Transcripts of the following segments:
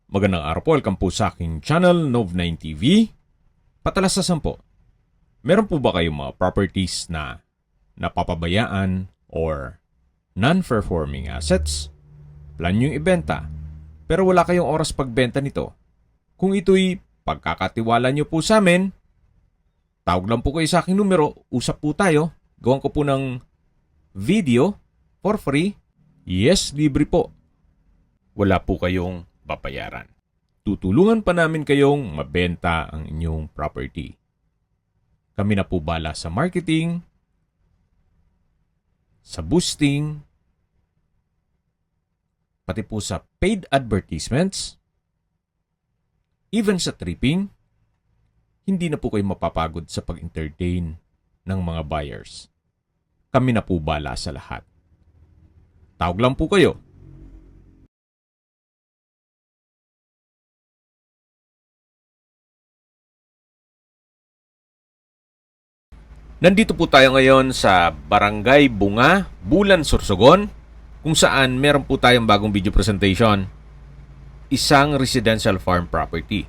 Magandang araw po, welcome po sa aking channel, Nov9 TV. Patalasasan po, meron po ba kayong mga properties na napapabayaan or non-performing assets? Plan nyo ibenta, pero wala kayong oras pagbenta nito. Kung ito'y pagkakatiwala nyo po sa amin, tawag lang po kayo sa aking numero, usap po tayo, gawan ko po ng video for free. Yes, libre po. Wala po kayong babayaran. Tutulungan pa namin kayong mabenta ang inyong property. Kami na po bala sa marketing, sa boosting, pati po sa paid advertisements, even sa tripping. Hindi na po kayo mapapagod sa pag-entertain ng mga buyers. Kami na po bala sa lahat. Tawag lang po kayo. Nandito po tayo ngayon sa Barangay Bunga, Bulan, Sorsogon, kung saan meron po tayong bagong video presentation. Isang residential farm property.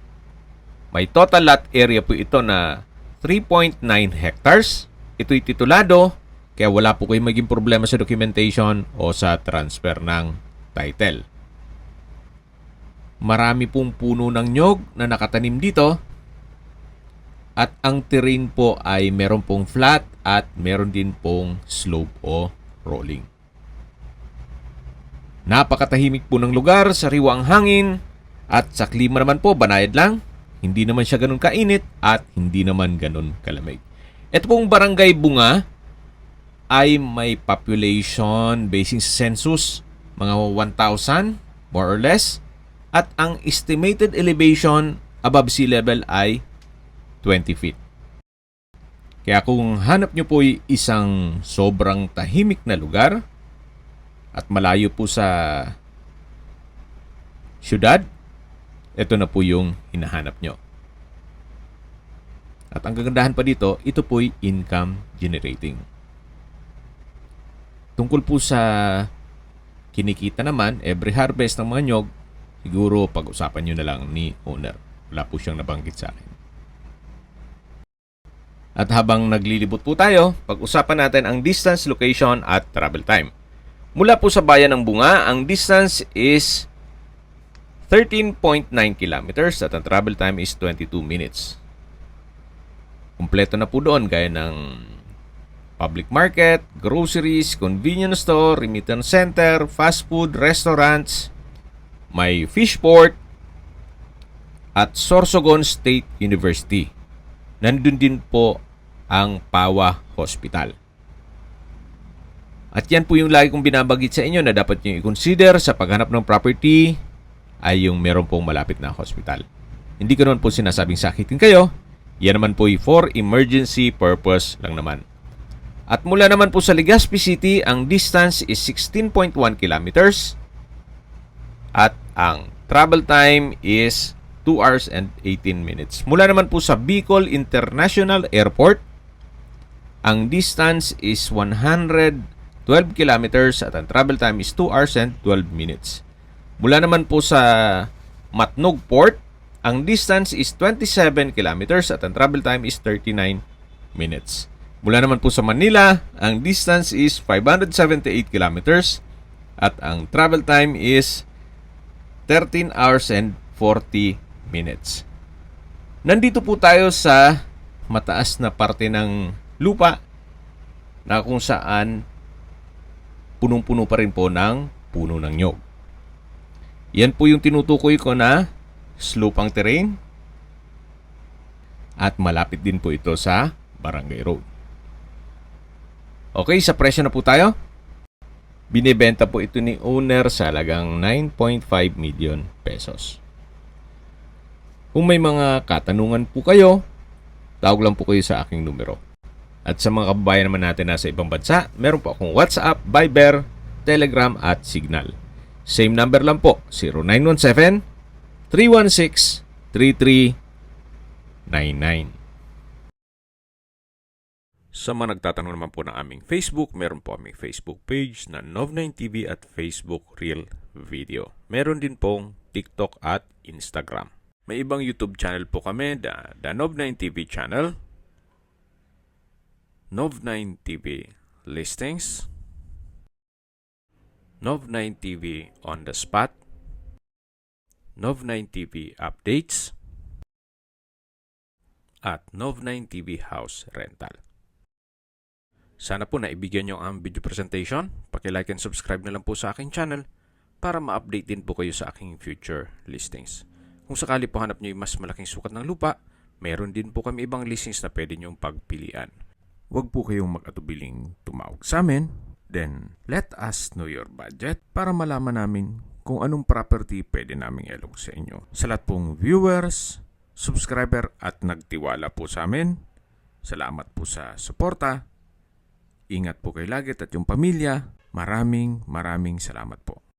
May total lot area po ito na 3.9 hectares. Ito'y titulado, kaya wala po kayong maging problema sa documentation o sa transfer ng title. Marami pong puno ng nyog na nakatanim dito. At ang terrain po ay meron pong flat at meron din pong slope o rolling. Napakatahimik po ng lugar, sariwa ang hangin, at sa klima naman po, banayad lang. Hindi naman siya ganun kainit at hindi naman ganun kalamig. Ito pong Barangay Bunga ay may population basing sa census, mga 1,000 more or less. At ang estimated elevation above sea level ay 20 feet. Kaya kung hanap nyo po isang sobrang tahimik na lugar at malayo po sa syudad, ito na po yung hinahanap nyo. At ang kagandahan pa dito, ito po'y income generating. Tungkol po sa kinikita naman, every harvest ng mga nyog, siguro pag-usapan nyo na lang ni owner. Wala po siyang nabanggit sa akin. At habang naglilibot po tayo, pag-usapan natin ang distance, location at travel time. Mula po sa bayan ng Bunga, ang distance is 13.9 kilometers at ang travel time is 22 minutes. Kumpleto na po doon gaya ng public market, groceries, convenience store, remittance center, fast food, restaurants, may fish port at Sorsogon State University. Nandun din po ang Pawa Hospital. At yan po yung lagi kong binabagit sa inyo na dapat nyo i-consider sa paghanap ng property ay yung meron pong malapit na hospital. Hindi ko naman po sinasabing sakitin kayo. Yan naman po for emergency purpose lang naman. At mula naman po sa Legazpi City, ang distance is 16.1 kilometers at ang travel time is 2 hours and 18 minutes. Mula naman po sa Bicol International Airport, ang distance is 112 kilometers at ang travel time is 2 hours and 12 minutes. Mula naman po sa Matnog Port, ang distance is 27 kilometers at ang travel time is 39 minutes. Mula naman po sa Manila, ang distance is 578 kilometers at ang travel time is 13 hours and 40 minutes. Nandito po tayo sa mataas na parte ng lupa na kung saan punong-puno pa rin po ng puno ng nyog. Yan po yung tinutukoy ko na slope ang terrain at malapit din po ito sa Barangay Road. Okay, sa presyo na po tayo. Binibenta po ito ni owner sa halagang 9.5 million pesos. Kung may mga katanungan po kayo, tawag lang po kayo sa aking numero. At sa mga kababayan naman natin nasa ibang bansa, meron po akong WhatsApp, Viber, Telegram at Signal. Same number lang po, 0917-316-3399. Sa mga nagtatanong naman po ng aming Facebook, meron po aming Facebook page na Nov9TV at Facebook Real Video. Meron din pong TikTok at Instagram. May ibang YouTube channel po kami, the Nov9TV channel, Nov9TV Listings, Nov9TV On The Spot, Nov9TV Updates, at Nov9TV House Rental. Sana po naibigyan nyo ang video presentation. Paki-like and subscribe na lang po sa aking channel para ma-update din po kayo sa aking future listings. Kung sakali po hanap nyo yung mas malaking sukat ng lupa, meron din po kami ibang listings na pwede nyong pagpilian. Huwag po kayong mag-atubiling tumawag sa amin. Then, let us know your budget para malaman namin kung anong property pwede naming ilog sa inyo. Sa lahat pong viewers, subscriber at nagtiwala po sa amin, salamat po sa suporta. Ingat po kayo lagi at yung pamilya. Maraming salamat po.